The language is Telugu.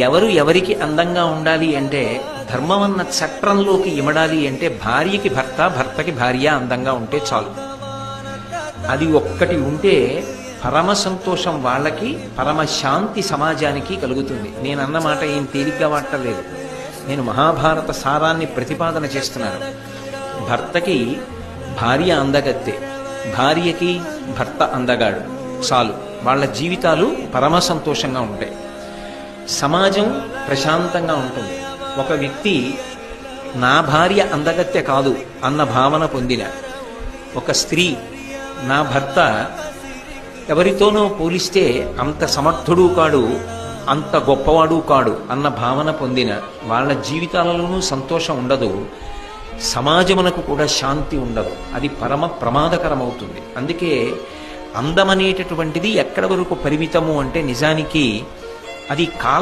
ఎవరు ఎవరికి అందంగా ఉండాలి అంటే, ధర్మమన్న చట్రంలోకి ఇమడాలి అంటే భార్యకి భర్త, భర్తకి భార్య అందంగా ఉంటే చాలు. అది ఒక్కటి ఉంటే పరమ సంతోషం వాళ్ళకి, పరమ శాంతి సమాజానికి కలుగుతుంది. నేను అన్నమాట ఏం తేలిగ్గా వాడటలేదు, నేను మహాభారత సారాన్ని ప్రతిపాదన చేస్తున్నాను. భర్తకి భార్య అందగత్తె, భార్యకి భర్త అందగాడు, చాలు. వాళ్ళ జీవితాలు పరమ సంతోషంగా ఉంటాయి, సమాజం ప్రశాంతంగా ఉంటుంది. ఒక వ్యక్తి నా భార్య అందగత్తె కాదు అన్న భావన పొందిన, ఒక స్త్రీ నా భర్త ఎవరితోనో పోలిస్తే అంత సమర్థుడు కాడు, అంత గొప్పవాడు కాడు అన్న భావన పొందిన వాళ్ళ జీవితాలలోనూ సంతోషం ఉండదు, సమాజమునకు కూడా శాంతి ఉండదు. అది పరమ ప్రమాదకరమవుతుంది. అందుకే అందమనేటటువంటిది ఎక్కడి వరకు పరిమితము అంటే, నిజానికి అది కాల